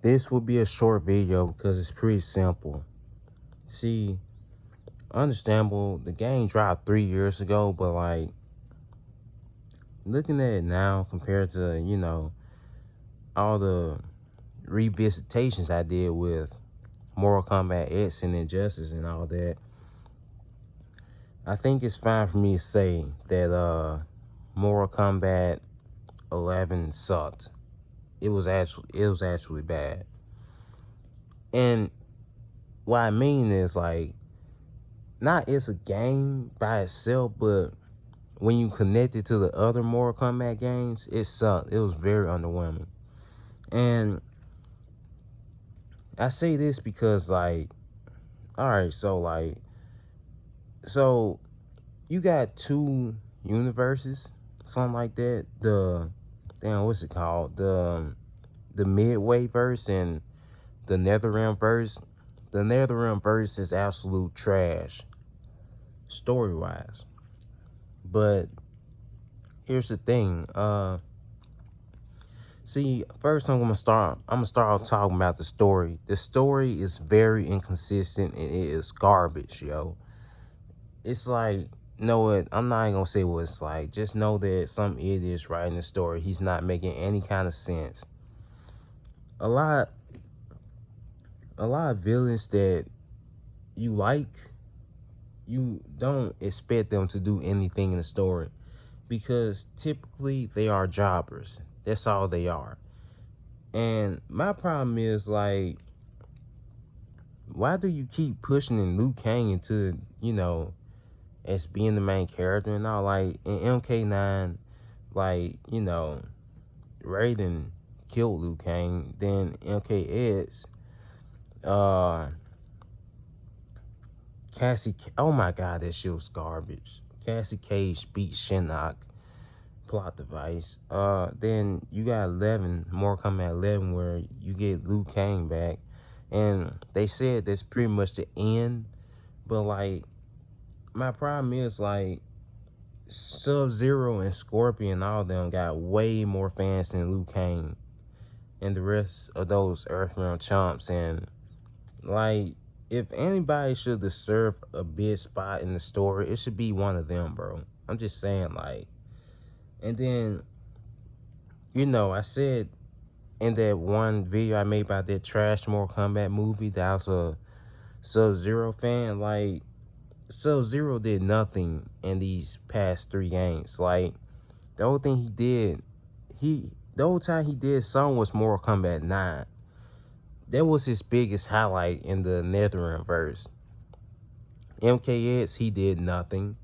This will be a short video because it's pretty simple. See, understandable, the game dropped 3 years ago, but like looking at it now compared to, all the revisitations I did with Mortal Kombat X and Injustice and all that, I think it's fine for me to say that Mortal Kombat 11 sucked. It was actually bad. And what I mean is like not it's a game by itself, but when you connect it to the other Mortal Kombat games, it sucked. It was very underwhelming. And I say this because like, alright, so you got two universes, something like that. What's it called? The Midway verse and the NetherRealm verse. The NetherRealm verse is absolute trash, story wise. But here's the thing. See, first I'm gonna start off talking about the story. The story is very inconsistent and it is garbage, yo. It's like, know what? I'm not even gonna say what it's like. Just know that some idiot is writing the story. He's not making any kind of sense. A lot of villains that you like, you don't expect them to do anything in the story because typically they are jobbers. That's all they are. And my problem is like, why do you keep pushing in Liu Kang into, as being the main character and all? Like in MK9, like, Raiden killed Liu Kang. Then MKX, uh, oh my god, that shit was garbage. Cassie Cage beat Shinnok, plot device. Then you got 11, more coming at 11, where you get Liu Kang back. And they said that's pretty much the end. But like, my problem is like, Sub-Zero and Scorpion, all of them got way more fans than Liu Kang and the rest of those Earthrealm chumps. And like, if anybody should deserve a big spot in the story, it should be one of them, bro. I'm just saying, like. And then, I said in that one video I made about that trash Mortal Kombat movie that I was a Sub-Zero fan, like, Sub-Zero did nothing in these past 3 games. Like, the only thing he did, the whole time he did something was Mortal Kombat 9. That was his biggest highlight in the NetherRealm verse. MKX, he did nothing.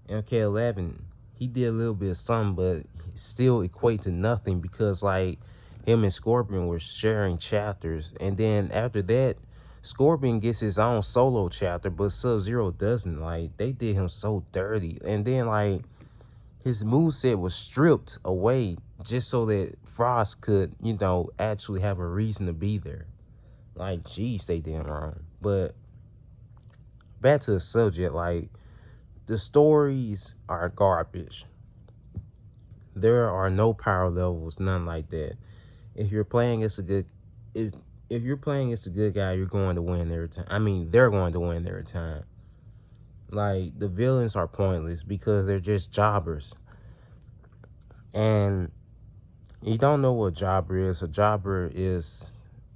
MK11, he did a little bit of something, but still equate to nothing because like him and Scorpion were sharing chapters, and then after that, Scorpion gets his own solo chapter, but Sub-Zero doesn't. Like, they did him so dirty, and then like his moveset was stripped away just so that Frost could, actually have a reason to be there. Like, geez, they did him wrong. But back to the subject, like, the stories are garbage. There are no power levels, none like that. If you're playing as a good, if you're playing as a good guy, you're going to win every time. I mean, they're going to win every time. Like, the villains are pointless because they're just jobbers. And you don't know what a jobber is. A jobber is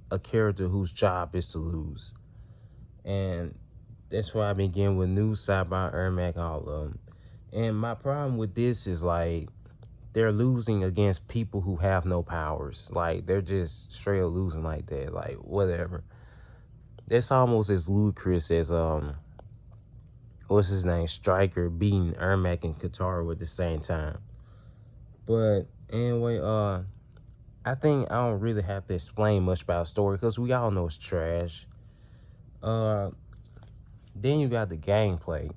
a character whose job is to lose. And that's why I begin with News, Cyber, Ermac, all of them. And my problem with this is like, they're losing against people who have no powers. Like, they're just straight up losing like that. Like, whatever. That's almost as ludicrous as what's his name, Stryker beating Ermac and Katara at the same time. But anyway, I think I don't really have to explain much about the story because we all know it's trash. Then you got the gameplay.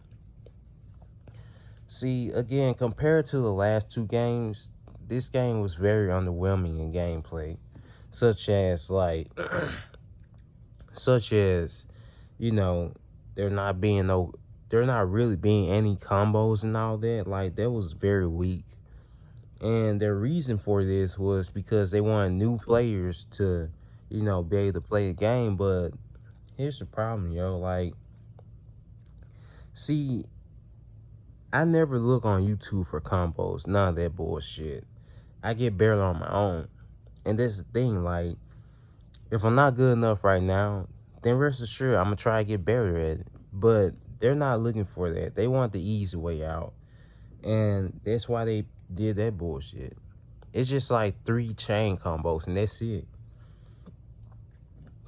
See, again, compared to the last 2 games, this game was very underwhelming in gameplay, such as there not really being any combos and all that. Like, that was very weak. And their reason for this was because they wanted new players to, be able to play the game. But here's the problem, yo. Like, see, I never look on YouTube for combos. None of that bullshit. I get better on my own. And that's the thing, like, if I'm not good enough right now, then rest assured I'm gonna try to get better at it. But they're not looking for that. They want the easy way out. And that's why they did that bullshit. It's just like 3 chain combos and that's it.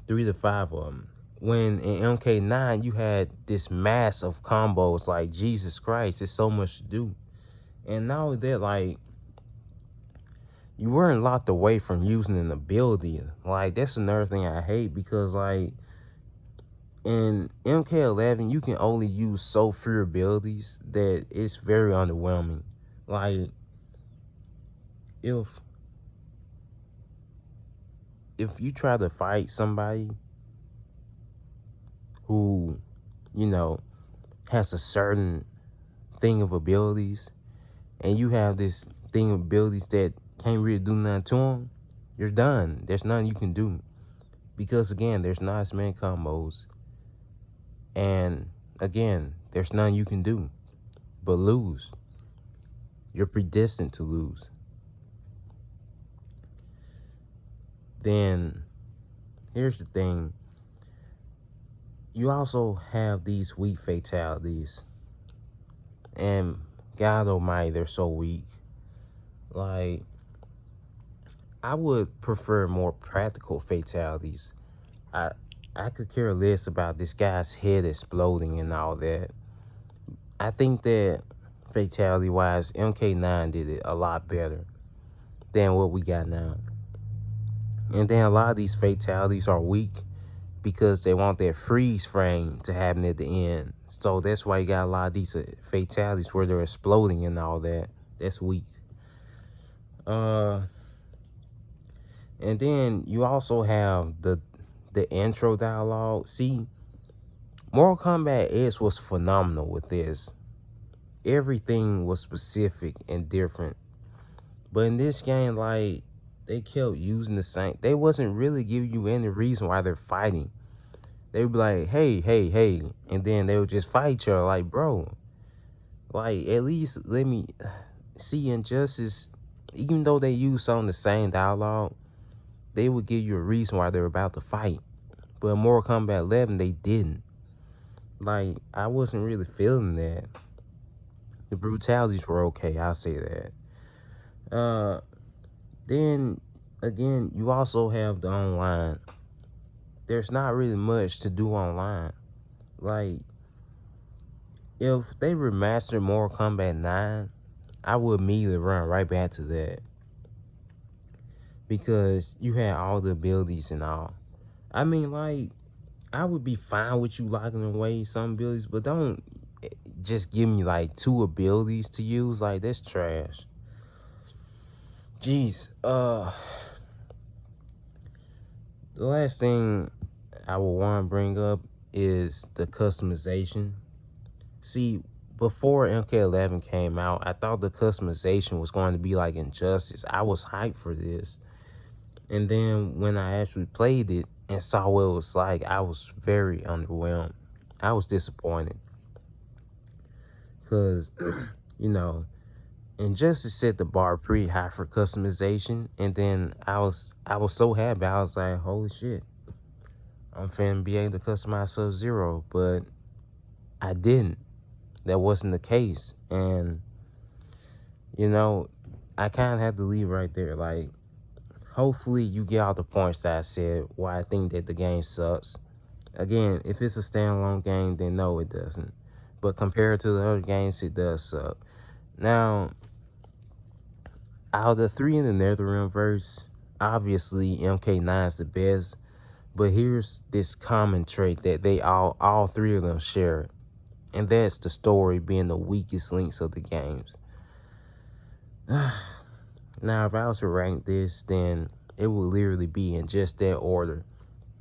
3 to 5 of them. When in MK9 you had this mass of combos, like Jesus Christ, there's so much to do. And now that, like, you weren't locked away from using an ability. Like, that's another thing I hate, because like in MK11 you can only use so few abilities that it's very underwhelming. Like, if you try to fight somebody who, has a certain thing of abilities, and you have this thing of abilities that can't really do nothing to them, you're done. There's nothing you can do. Because again, there's not as many combos. And again, there's nothing you can do but lose. You're predestined to lose. Then, here's the thing. You also have these weak fatalities. And God almighty, they're so weak. Like, I would prefer more practical fatalities. I could care less about this guy's head exploding and all that. I think that fatality-wise, MK9 did it a lot better than what we got now. And then a lot of these fatalities are weak because they want that freeze frame to happen at the end. So that's why you got a lot of these fatalities where they're exploding and all that. That's weak. And then you also have the intro dialogue. See, Mortal Kombat X was phenomenal with this. Everything was specific and different. But in this game, like, they kept using the same. They wasn't really giving you any reason why they're fighting. They would be like, hey, hey, hey. And then they would just fight each other. Like, bro, like, at least let me see. Injustice, even though they use some of the same dialogue, they would give you a reason why they're about to fight. But in Mortal Kombat 11, they didn't. Like, I wasn't really feeling that. The brutalities were okay, I'll say that. Then, again, you also have the online. There's not really much to do online. Like, if they remastered Mortal Kombat 9, I would immediately run right back to that. Because you had all the abilities and all. I mean, like, I would be fine with you locking away some abilities, but don't just give me like 2 abilities to use. Like, that's trash. Jeez. The last thing I would want to bring up is the customization. See, before MK11 came out, I thought the customization was going to be like Injustice. I was hyped for this. And then when I actually played it and saw what it was like, I was very underwhelmed. I was disappointed. Because, Injustice set the bar pretty high for customization. And then I was so happy. I was like, holy shit, I'm finna be able to customize Sub-Zero. But I didn't. That wasn't the case. And, I kind of had to leave right there. Like, hopefully you get all the points that I said why I think that the game sucks. Again, if it's a standalone game, then no, it doesn't. But compared to the other games, it does suck. Now, out of the 3 in the NetherRealmverse, obviously MK9 is the best. But here's this common trait that they all 3 of them share. And that's the story being the weakest links of the games. Now, if I was to rank this, then it would literally be in just that order.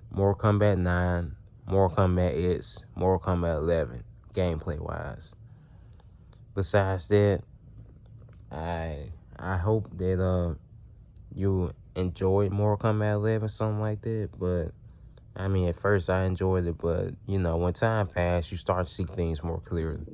Mortal Kombat 9, Mortal Kombat X, Mortal Kombat 11, gameplay-wise. Besides that, I hope that you enjoy Mortal Kombat 11, something like that. But I mean, at first I enjoyed it, but you know, when time passed, you start to see things more clearly.